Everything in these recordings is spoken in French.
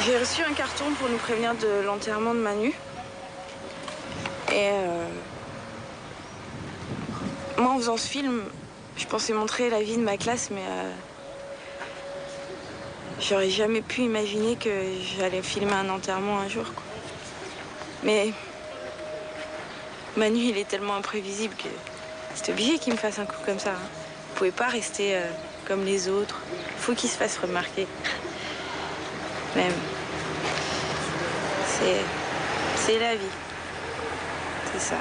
J'ai reçu un carton pour nous prévenir de l'enterrement de Manu. Et moi, en faisant ce film, je pensais montrer la vie de ma classe, mais j'aurais jamais pu imaginer que j'allais filmer un enterrement un jour, quoi. Mais Manu, il est tellement imprévisible que c'est obligé qu'il me fasse un coup comme ça, hein. Vous pouvez pas rester comme les autres. Il faut qu'il se fasse remarquer. Même. C'est la vie. C'est ça.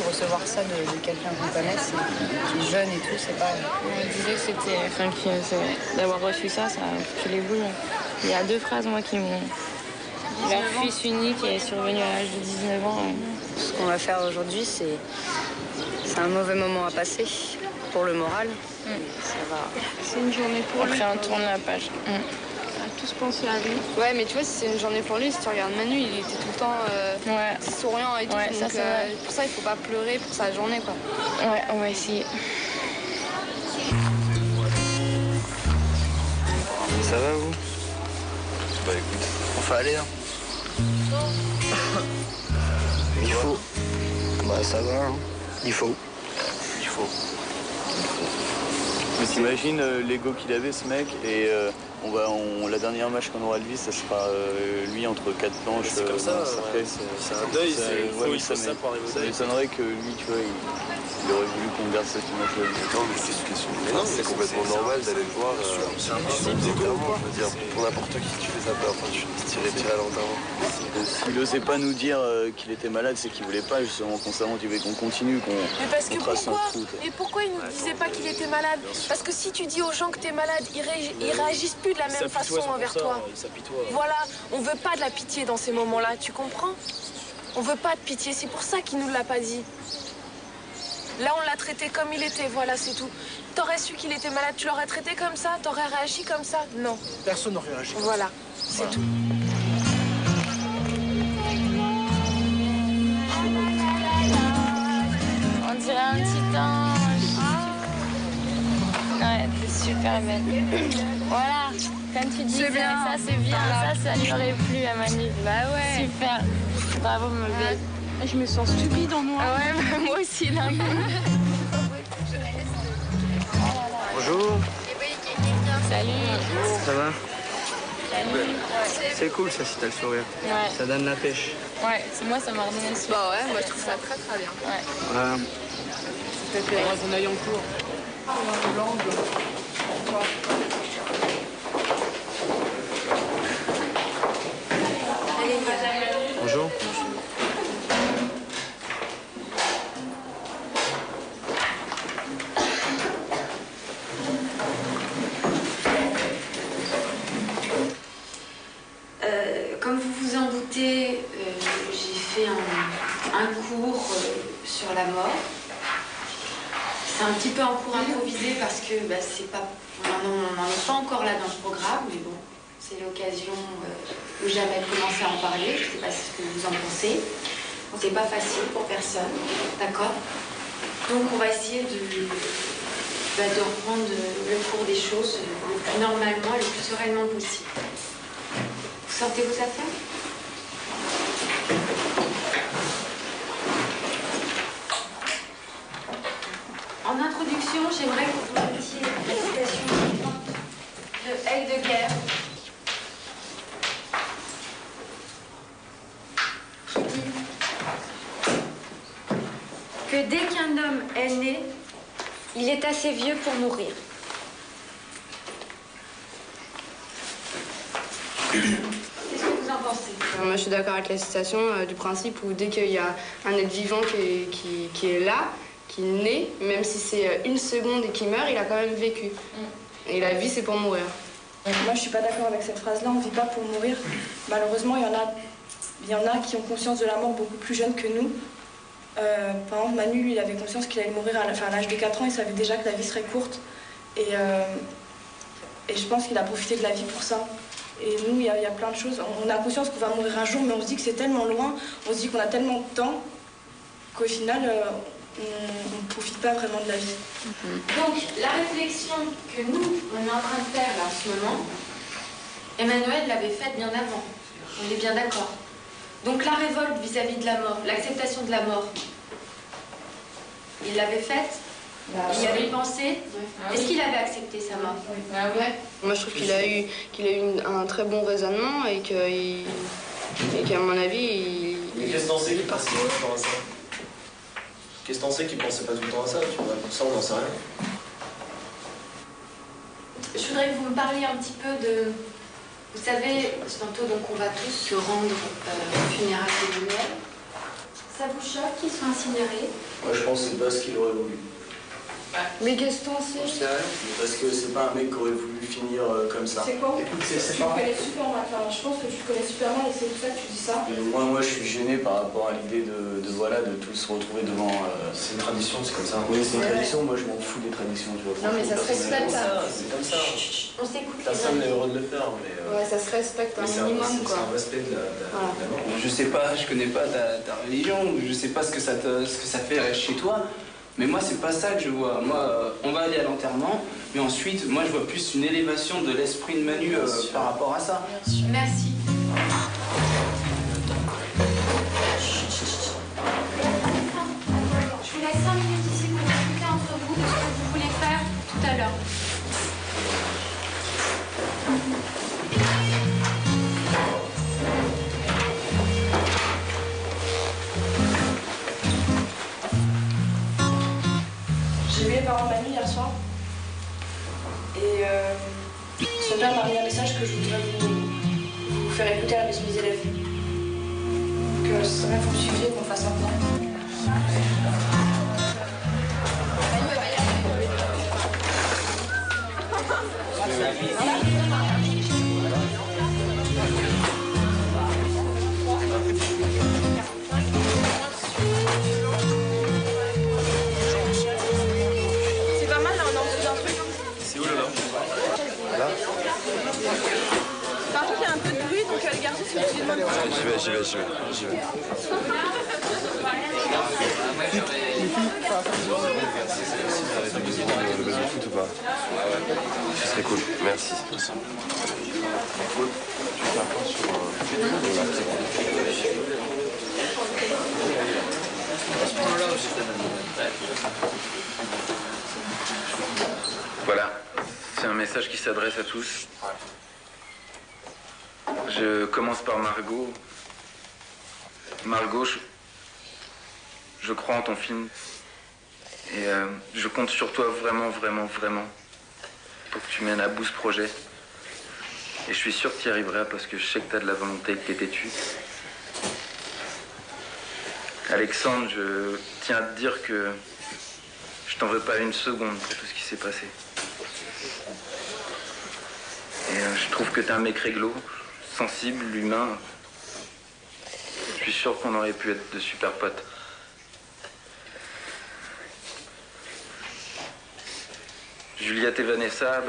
Recevoir ça de quelqu'un qu'on connaît, qui est jeune et tout, c'est pas... On disait que c'était... Enfin, d'avoir reçu ça, ça a foutu les boules. Il y a 2 phrases, moi, qui m'ont... Leur fils unique est survenu à l'âge de 19 ans. Ce qu'on va faire aujourd'hui, c'est un mauvais moment à passer pour le moral. Ça va... C'est une journée pour lui. Après, on tourne la page. On a tous pensé à lui. Ouais, mais tu vois, si c'est une journée pour lui, si tu regardes Manu, il était tout le temps souriant et tout. Ouais, donc, ça, c'est vrai. pour ça, il faut pas pleurer pour sa journée, quoi. Ouais, on va essayer. Ça va, vous? Bah écoute, enfin allez, hein. Il faut. Bah ça va, hein. Il faut. Il faut. Mais t'imagines l'ego qu'il avait, ce mec, et la dernière match qu'on aura de lui, ça sera lui entre 4 planches. C'est comme ça, c'est un deuil, il faut ça pour arriver au deuil. Ça m'étonnerait que lui, tu vois, il aurait voulu qu'on garde cette image-là. Non, mais c'est une question. Mais non, c'est complètement normal d'aller le voir. C'est impossible, clairement. Je veux dire, pour n'importe qui, tu fais ça, enfin, tu tirer à l'enterrement. S'il n'osait pas nous dire qu'il était malade, c'est qu'il voulait pas justement qu'on s'avance, il voulait qu'on continue, Mais parce que trace pourquoi? notre route. Et pourquoi il nous disait pas qu'il était malade? Parce que si tu dis aux gens que t'es malade, ils réagissent plus de la même façon envers toi. Voilà, on veut pas de la pitié dans ces moments-là, tu comprends? On veut pas de pitié, c'est pour ça qu'il nous l'a pas dit. Là, on l'a traité comme il était, voilà, c'est tout. T'aurais su qu'il était malade, tu l'aurais traité comme ça? T'aurais réagi comme ça? Non. Personne n'aurait réagi. Voilà, c'est tout. On dirait un petit ange. Ouais, t'es super belle. Voilà, comme tu dis, bien. ça c'est bien, ça lui aurait plu à Manu. Bah ouais. Super. Bravo, ma belle. Je me sens stupide en noir. Ah ouais, bah, moi aussi, là. Bonjour. Salut. Ça va? Salut. C'est cool ça si t'as le sourire. Ouais. Ça donne la pêche. Ouais, moi ça m'a redonné le soir. Bah ouais, moi je trouve ça très très bien. Ouais. Voilà. Peut-être qu'on aille en cours. Bonjour. Comme vous vous en doutez, j'ai fait un cours sur la mort. C'est un petit peu un cours improvisé parce que c'est pas, on n'en est pas encore là dans le programme, mais bon, c'est l'occasion où j'avais commencé à en parler. Je ne sais pas ce que vous en pensez. C'est pas facile pour personne, d'accord? Donc on va essayer de reprendre le cours des choses le plus normalement et le plus sereinement possible. Vous sortez vos affaires? En introduction, j'aimerais que vous mettiez la citation de Heidegger. Qui dit que dès qu'un homme est né, il est assez vieux pour mourir. Qu'est-ce que vous en pensez? Moi, je suis d'accord avec la citation du principe où dès qu'il y a un être vivant qui est là, qui naît, même si c'est une seconde et qui meurt, il a quand même vécu. Et la vie, c'est pour mourir. Moi, je suis pas d'accord avec cette phrase-là, on vit pas pour mourir. Malheureusement, il y en a qui ont conscience de la mort beaucoup plus jeunes que nous. Par exemple, Manu, lui, il avait conscience qu'il allait mourir à l'âge de 4 ans, il savait déjà que la vie serait courte. Et je pense qu'il a profité de la vie pour ça. Et nous, il y a plein de choses. On a conscience qu'on va mourir un jour, mais on se dit que c'est tellement loin, on se dit qu'on a tellement de temps, qu'au final, on ne profite pas vraiment de la vie. Donc, la réflexion que nous, on est en train de faire là, en ce moment, Emmanuel l'avait faite bien avant. On est bien d'accord. Donc, la révolte vis-à-vis de la mort, l'acceptation de la mort, il l'avait faite? Il y avait pensé? Est-ce qu'il avait accepté sa mort? Moi, je trouve qu'il a eu un très bon raisonnement et qu'à mon avis, Mais qu'est-ce que t'en sais qu'il pensait pas tout le temps à ça? Qu'est-ce que t'en sais qu'il pensait pas tout le temps à ça? Tu vois, pour ça, on n'en sait rien. Je voudrais que vous me parliez un petit peu de... Vous savez, tantôt, donc, on va tous se rendre aux funérailles d'Emmanuel. Ça vous choque qu'ils soient incinérés? Moi, je pense que c'est pas ce qu'il aurait voulu. Mais qu'est-ce que t'en sais? Je sais rien, parce que c'est pas un mec qui aurait voulu finir comme ça. C'est quoi? Écoute, tu connais super mal. Enfin, je pense que tu connais super mal et c'est pour ça que tu dis ça. Moi, je suis gêné par rapport à l'idée de tous se retrouver devant... C'est une tradition, c'est comme ça. Oui, c'est une tradition, moi je m'en fous des traditions, tu vois. Non, mais ça se respecte. C'est comme ça. On s'écoute. Personne n'est heureux de le faire, mais... Ouais, ça se respecte un minimum, quoi. C'est un respect de la mort. Je sais pas, je connais pas ta religion, je sais pas ce que ça fait chez toi, mais moi c'est pas ça que je vois. Moi, on va aller à l'enterrement, mais ensuite, moi je vois plus une élévation de l'esprit de Manu par rapport à ça. Merci. Je vous laisse 5 minutes ici pour discuter entre vous de ce que vous voulez faire tout à l'heure. J'ai vu les parents de Manu hier soir. Et son père m'a mis un message que je voudrais vous faire écouter à la maison des élèves. Que ce serait bien que vous suiviez qu'on fasse maintenant. C'est pas mal là, on est en dessous d'un truc. C'est où là? Là? Par contre, il y a un peu de bruit, donc les garçons, si vous demandez. J'y vais. Le baby foot ou pas? Ce serait cool, merci. Voilà, c'est un message qui s'adresse à tous. Je commence par Margot. Margot, je crois en ton film. Et je compte sur toi vraiment, vraiment, vraiment pour que tu mènes à bout ce projet. Et je suis sûr que tu y arriveras parce que je sais que tu as de la volonté et que tu es têtu. Alexandre, je tiens à te dire que je t'en veux pas une seconde pour tout ce qui s'est passé. Et je trouve que t'es un mec réglo, sensible, humain. Je suis sûr qu'on aurait pu être de super potes. Juliette et Vanessa,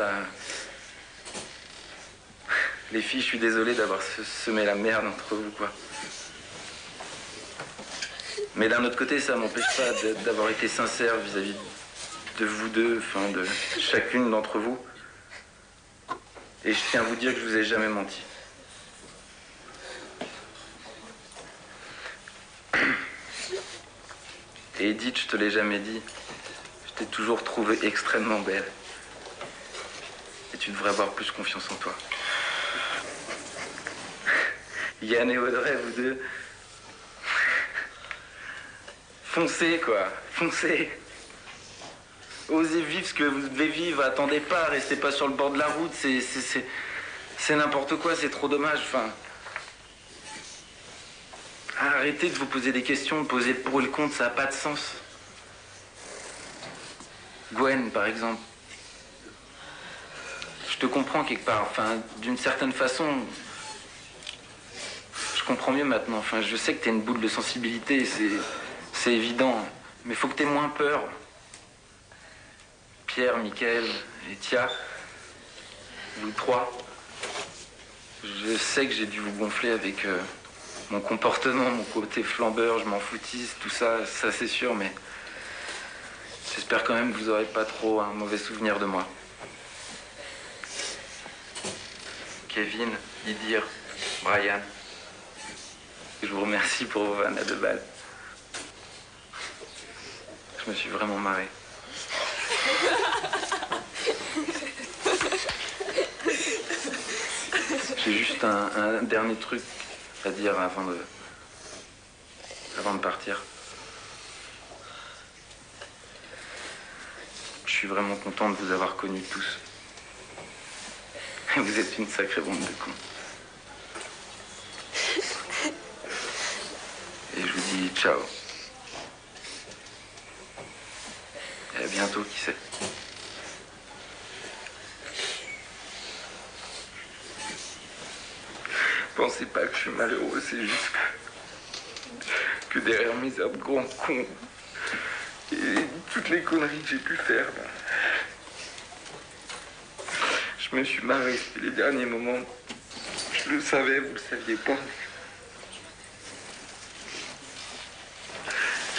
les filles, je suis désolé d'avoir semé la merde entre vous, quoi. Mais d'un autre côté, ça m'empêche pas d'avoir été sincère vis-à-vis de vous deux, enfin de chacune d'entre vous. Et je tiens à vous dire que je vous ai jamais menti. Et Edith, je te l'ai jamais dit, je t'ai toujours trouvée extrêmement belle. Et tu devrais avoir plus confiance en toi. Yann et Audrey, vous deux, foncez quoi, foncez. Osez vivre ce que vous devez vivre, attendez pas, restez pas sur le bord de la route, C'est n'importe quoi, c'est trop dommage, enfin... Arrêtez de vous poser des questions, de poser le pour et le contre, ça n'a pas de sens. Gwen, par exemple. Je te comprends quelque part, enfin, d'une certaine façon... Je comprends mieux maintenant, enfin, je sais que t'es une boule de sensibilité, c'est évident. Mais faut que t'aies moins peur. Pierre, Mickaël et Tia, vous trois, je sais que j'ai dû vous gonfler avec mon comportement, mon côté flambeur, je m'en foutise, tout ça, ça c'est sûr, mais j'espère quand même que vous n'aurez pas trop un mauvais souvenir de moi. Kevin, Idir, Brian, je vous remercie pour vos vannes à 2 balles. Je me suis vraiment marré. J'ai juste un dernier truc à dire avant de partir. Je suis vraiment content de vous avoir connus tous. Vous êtes une sacrée bande de cons. Et je vous dis ciao. Et à bientôt, qui sait. Pensez pas que je suis malheureux, c'est juste que derrière mes grands cons et toutes les conneries que j'ai pu faire, je me suis marré, c'était les derniers moments. Je le savais, vous le saviez pas.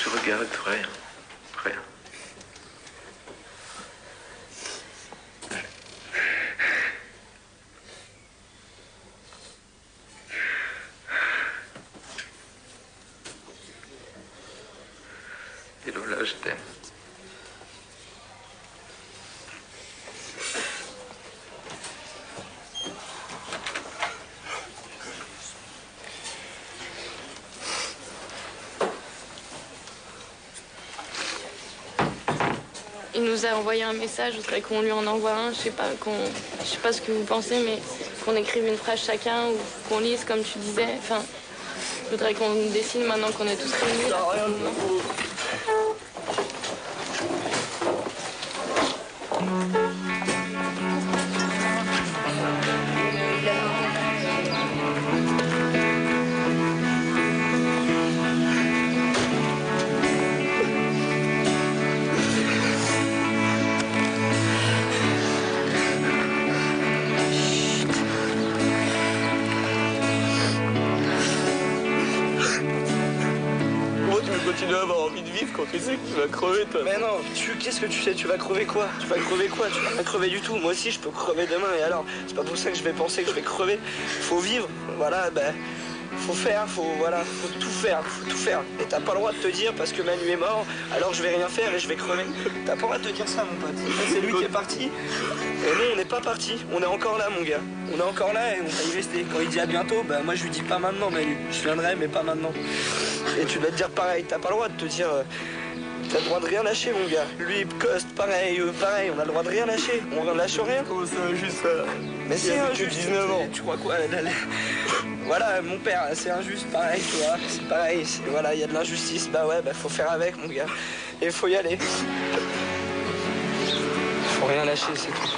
Je regrette rien, rien. Et Lola, je t'aime. Il nous a envoyé un message, je voudrais qu'on lui en envoie un, je sais pas ce que vous pensez, mais qu'on écrive une phrase chacun ou qu'on lise comme tu disais. Enfin, je voudrais qu'on dessine maintenant qu'on est tous réunis. Tu dois avoir envie de vivre quand tu sais que tu vas crever, toi. Mais non, qu'est-ce que tu sais? Tu vas crever quoi? Tu vas crever quoi? Tu vas pas crever du tout. Moi aussi, je peux crever demain. Et alors, c'est pas pour ça que je vais penser que je vais crever. Faut vivre. Voilà, ben, faut faire, faut tout faire. Faut tout faire. Et t'as pas le droit de te dire parce que Manu est mort, alors je vais rien faire et je vais crever. T'as pas le droit de te dire ça, mon pote. C'est lui qui est parti. Et nous, on n'est pas parti. On est encore là, mon gars. On est encore là et on va y rester. Quand il dit à bientôt, bah moi je lui dis pas maintenant, Manu. Je viendrai, mais pas maintenant. Et tu dois te dire pareil. T'as pas le droit de te dire. T'as le droit de rien lâcher, mon gars. Lui, Coste, pareil, pareil. On a le droit de rien lâcher. On ne lâche rien. Comment ça, juste Mais c'est injuste. 19 ans. Tu crois quoi? Voilà, mon père, c'est injuste, pareil, tu vois. C'est pareil. Voilà, il y a de l'injustice. Bah ouais, bah faut faire avec, mon gars. Et faut y aller. Faut rien lâcher, c'est tout.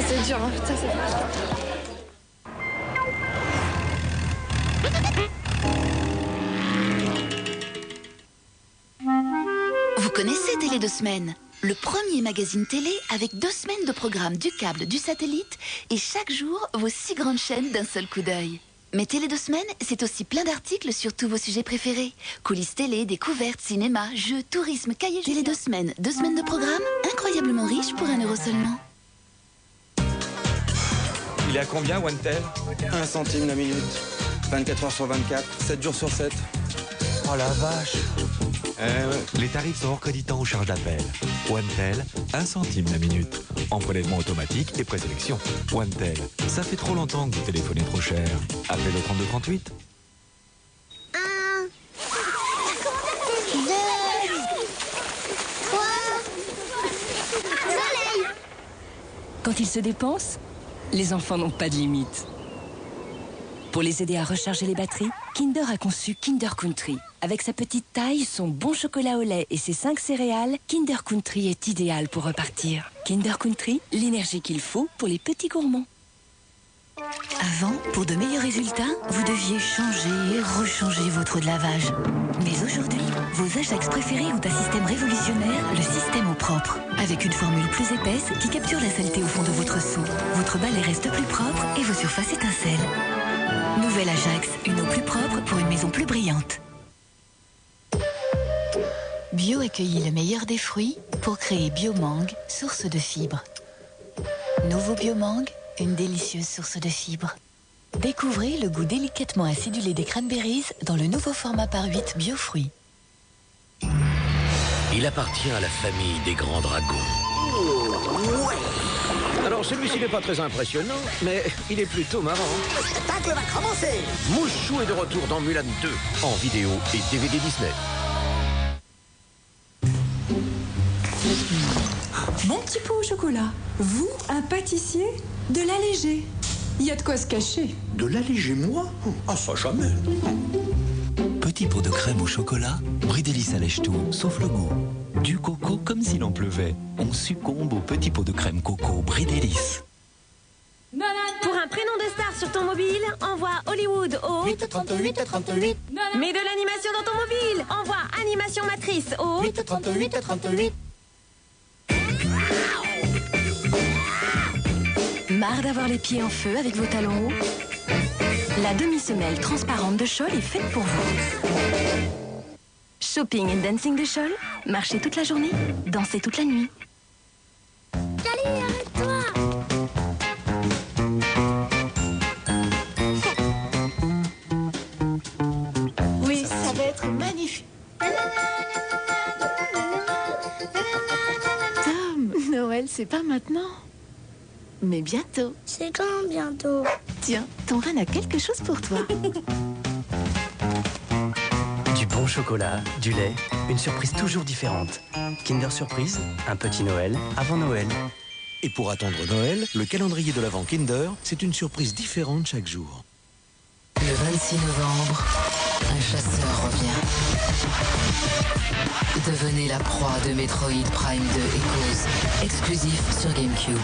C'est dur, hein. Putain, c'est dur. Vous connaissez Télé 2 semaines? Le premier magazine télé avec 2 semaines de programme du câble, du satellite et chaque jour vos 6 grandes chaînes d'un seul coup d'œil. Mais Télé 2 Semaines, c'est aussi plein d'articles sur tous vos sujets préférés. Coulisses télé, découvertes, cinéma, jeux, tourisme, cahiers. Télé 2 Semaines, 2 semaines de programme incroyablement riche pour 1 € seulement. Il est à combien, OneTel? 1 centime la minute. 24 heures sur 24, 7 jours sur 7. Oh la vache. Les tarifs sont hors créditants aux charges d'appel. OneTel, 1 centime la minute. En prélèvement automatique et présélection. OneTel, ça fait trop longtemps que vous téléphonez trop cher. Appelez le 3238. 1, 2, 3, soleil. Quand ils se dépensent, les enfants n'ont pas de limite. Pour les aider à recharger les batteries, Kinder a conçu Kinder Country. Avec sa petite taille, son bon chocolat au lait et ses 5 céréales, Kinder Country est idéal pour repartir. Kinder Country, l'énergie qu'il faut pour les petits gourmands. Avant, pour de meilleurs résultats, vous deviez changer et rechanger votre eau de lavage. Mais aujourd'hui, vos Ajax préférés ont un système révolutionnaire, le système eau propre. Avec une formule plus épaisse qui capture la saleté au fond de votre seau. Votre balai reste plus propre et vos surfaces étincellent. Nouvelle Ajax, une eau plus propre pour une maison plus brillante. Bio accueillit le meilleur des fruits pour créer Biomang, source de fibres. Nouveau Biomang, une délicieuse source de fibres. Découvrez le goût délicatement acidulé des cranberries dans le nouveau format par 8 biofruits. Il appartient à la famille des grands dragons. Ouais. Alors celui-ci n'est pas très impressionnant, mais il est plutôt marrant. Le spectacle va commencer. Mouchou est de retour dans Mulan 2, en vidéo et DVD Disney. Mon petit pot au chocolat. Vous, un pâtissier, de l'alléger. Il y a de quoi se cacher. De l'alléger, moi? Ah, ça jamais. Petit pot de crème au chocolat, Bridélis allège tout, sauf le goût. Du coco comme s'il en pleuvait. On succombe au petit pot de crème coco Bridélis. Pour un prénom de star sur ton mobile, envoie Hollywood au 838 38. Mets de l'animation dans ton mobile, envoie Animation Matrice au 838 38. Marre d'avoir les pieds en feu avec vos talons hauts? La demi-semelle transparente de Scholl est faite pour vous. Shopping and dancing de Scholl, marchez toute la journée, dansez toute la nuit. Allez, arrête-toi. Oui, ça va être magnifique. Tom, Noël, c'est pas maintenant. Mais bientôt. C'est quand bientôt? Tiens, ton reine a quelque chose pour toi. Du bon chocolat, du lait, une surprise toujours différente. Kinder Surprise, un petit Noël avant Noël. Et pour attendre Noël, le calendrier de l'Avent Kinder, c'est une surprise différente chaque jour. Le 26 novembre, un chasseur revient. Devenez la proie de Metroid Prime 2 Echoes, exclusif sur GameCube.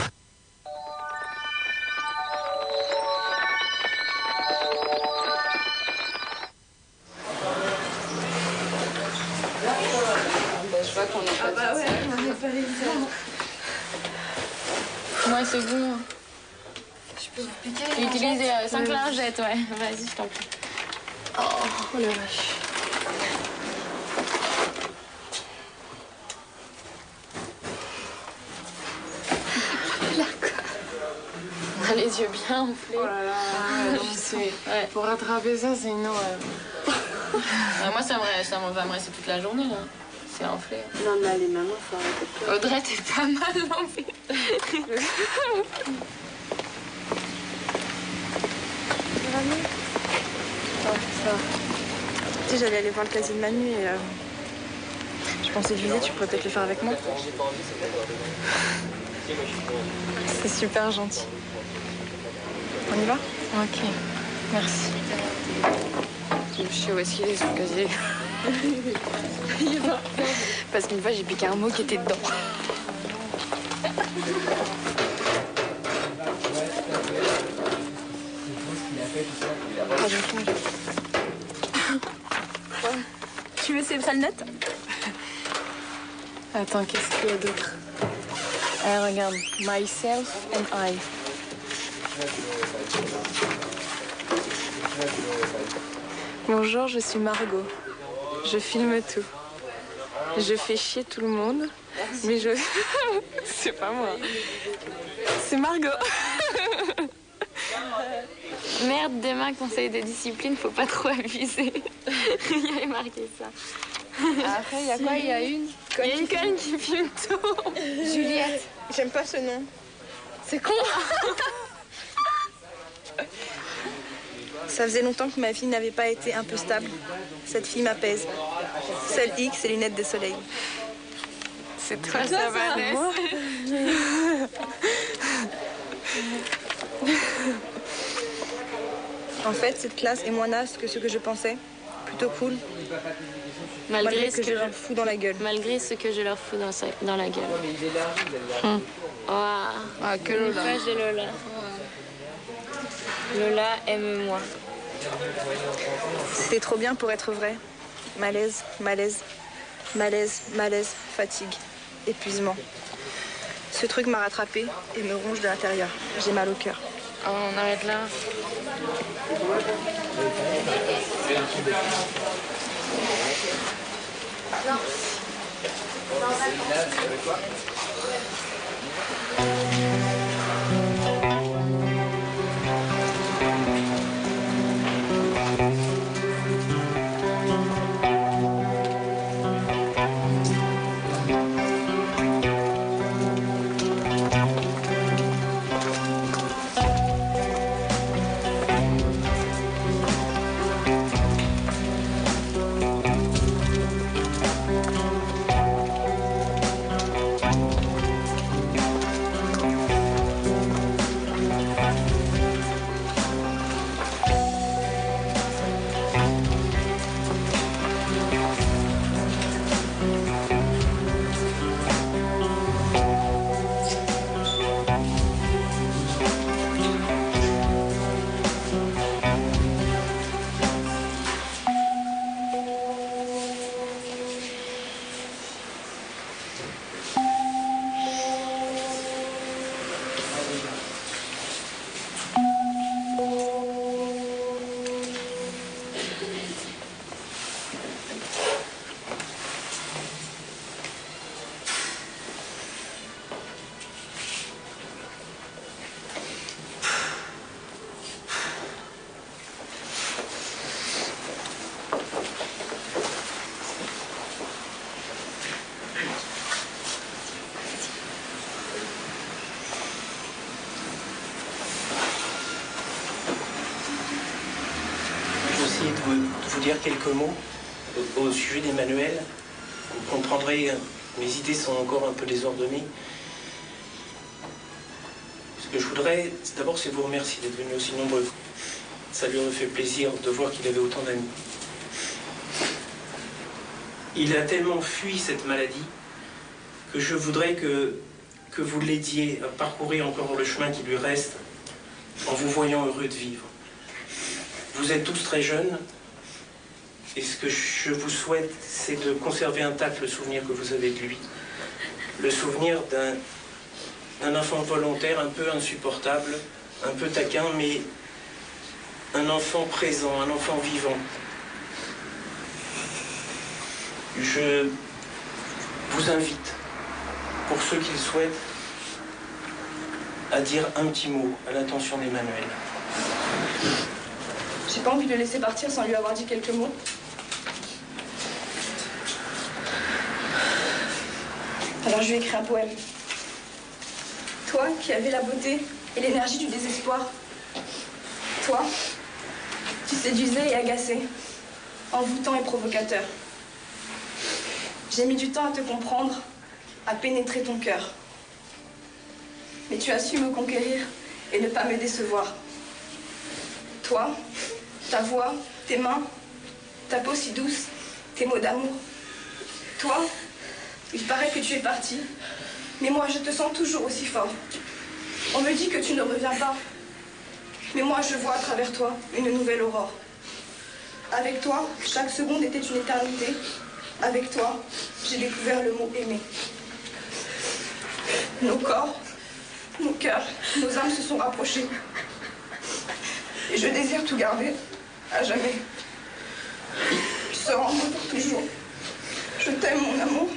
Je vois qu'on est pas bah ouais, on n'est pas les Moi, c'est bon. Je peux vous piquer? J'ai utilisé 5 lingettes, ouais. Vas-y, je t'en prie. Oh la vache. On a les yeux bien enflés. Oh là là, je sais. Ouais. Pour rattraper ça, c'est une horreur. Moi, ça va me rester toute la journée, là. C'est enflé. Non, mais allez, maman, faut arrêter. Audrey, t'es pas mal enflée. Tu sais, j'allais aller voir le casier de Manu et je pensais lui dire, tu pourrais peut-être le faire avec moi. C'est super gentil. On y va? Ok, merci. Je sais où est-ce qu'il est, son casier. Il va. Parce qu'une fois, j'ai piqué un mot qui était dedans. Tu veux ces sales notes? Attends, qu'est-ce qu'il y a d'autre? Ah, regarde. Myself and I. Bonjour, je suis Margot. Je filme tout. Je fais chier tout le monde, mais je... C'est pas moi. C'est Margot. Merde, demain, conseil de discipline, faut pas trop abuser. Il y avait marqué ça. Après, il y a quoi? Il y a une conne qui filme tout. Juliette. J'aime pas ce nom. C'est con. Ça faisait longtemps que ma vie n'avait pas été un peu stable. Cette fille m'apaise. Celle X et lunettes de soleil. C'est toi, ça, Vanessa. En fait, cette classe est moins naze que ce que je pensais. Plutôt cool. Malgré ce que je leur fous dans la gueule. Malgré ce que je leur fous dans la gueule. Ah, que Lola. Une page de Lola. Lola, aime-moi. C'était trop bien pour être vrai. Malaise, malaise, malaise, malaise, fatigue, épuisement. Ce truc m'a rattrapée et me ronge de l'intérieur. J'ai mal au cœur. Oh, on arrête là. De vous dire quelques mots au sujet d'Emmanuel. Vous comprendrez, mes idées sont encore un peu désordonnées. Ce que je voudrais, d'abord, c'est vous remercier d'être venus aussi nombreux. Ça lui aurait fait plaisir de voir qu'il avait autant d'amis. Il a tellement fui cette maladie que je voudrais que vous l'aidiez à parcourir encore le chemin qui lui reste en vous voyant heureux de vivre. Vous êtes tous très jeunes, et ce que je vous souhaite, c'est de conserver intact le souvenir que vous avez de lui. Le souvenir d'un enfant volontaire, un peu insupportable, un peu taquin, mais un enfant présent, un enfant vivant. Je vous invite, pour ceux qui le souhaitent, à dire un petit mot à l'attention d'Emmanuel. J'ai pas envie de le laisser partir sans lui avoir dit quelques mots. Alors je lui ai écrit un poème. Toi qui avais la beauté et l'énergie du désespoir. Toi, tu séduisais et agaçais, envoûtant et provocateur. J'ai mis du temps à te comprendre, à pénétrer ton cœur. Mais tu as su me conquérir et ne pas me décevoir. Toi, ta voix, tes mains, ta peau si douce, tes mots d'amour. Toi, il paraît que tu es parti, mais moi je te sens toujours aussi fort. On me dit que tu ne reviens pas, mais moi je vois à travers toi une nouvelle aurore. Avec toi, chaque seconde était une éternité. Avec toi, j'ai découvert le mot aimer. Nos corps, nos cœurs, nos âmes se sont rapprochés. Et je désire tout garder, à jamais. Tu seras en moi pour toujours. Je t'aime, mon amour.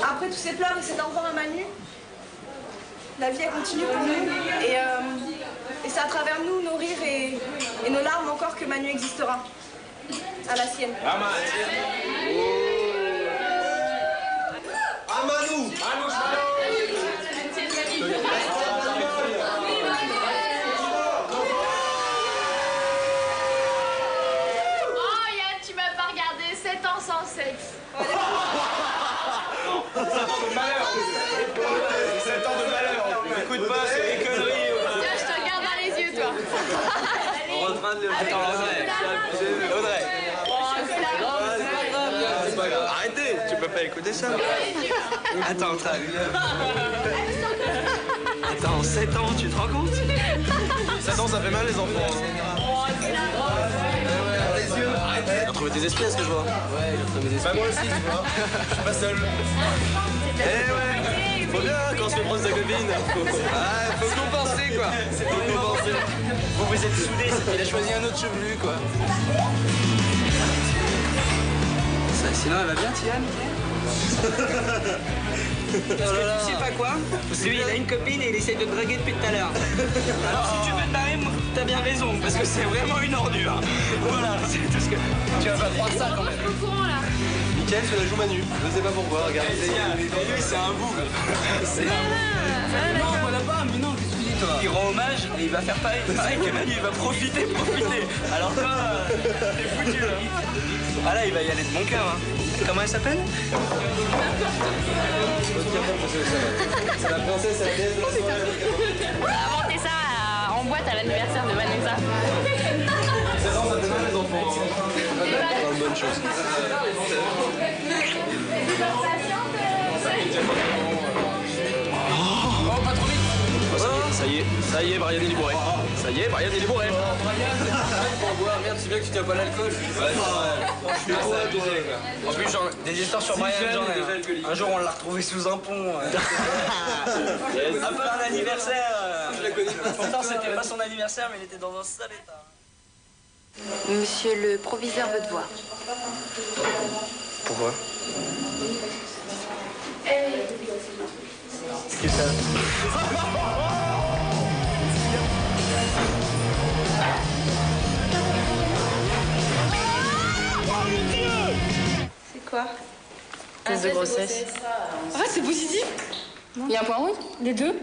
Après tous ces pleurs et cet au revoir à Manu, la vie elle continue pour nous. Et c'est à travers nous, nos rires et nos larmes encore que Manu existera. À la sienne. Ah Manu! Sans sexe. 7 ans de malheur. 7 ans de malheur. Écoute pas, c'est des conneries. Tiens, je te regarde dans les yeux, toi. On est en train de le... Attends, Audrey. C'est pas grave. Arrêtez, tu peux pas écouter ça. Attends, Attends, 7 ans, tu te rends compte? 7 ans, ça fait mal, les enfants. Il a trouvé tes esprits, est-ce que je vois? Ouais, il a trouvé mes esprits. Bah moi aussi, tu vois. Je suis pas seul. Eh ouais, faut bien quand on se fait prendre sa copine. Faut compenser quoi. C'est faut compenser. Vous êtes soudés, il a choisi un autre chevelu quoi. Sinon elle va bien, Tiane? Parce que tu sais pas quoi? Lui il a une copine et il essaie de te draguer depuis tout à l'heure. Alors si tu veux te barrer, t'as bien raison, parce que c'est vraiment une ordure. Voilà, c'est tout ce que... Tu vas pas croire ça quand même. Au courant là. Mickaël se la joue Manu, je sais pas pourquoi, regarde. Et lui c'est un bougre. C'est un bougre. Non, voilà pas, mais non, qu'est-ce que tu dis toi? Il rend hommage et il va faire pareil que Manu, il va profiter. Alors toi, t'es foutu là. Ah là, il va y aller de mon cœur. Hein. Comment elle s'appelle? C'est la princesse, c'est la déesse de la soirée. On a inventé ça en boîte à l'anniversaire de Vanessa. Ça fait mal les enfants. Plein de bonnes choses. Oh, pas trop vite. Ça y est, Brian il est bourré. Ça y est, Brian il est bourré. Pour boire, merde, c'est bien que tu tiens pas l'alcool. Ouais, c'est vrai. Je suis trop abusé quoi. En plus, genre, des histoires sur Brian, genre, un jour on l'a retrouvé sous un pont. Un peu un anniversaire. Je la connais pas. Pourtant, c'était pas son anniversaire, mais il était dans un sale état. Monsieur le proviseur veut te voir. Pourquoi? Qu'est-ce que c'est? C'est quoi? Test de grossesse. Ah, c'est positif? Il y a un point rouge? Les deux?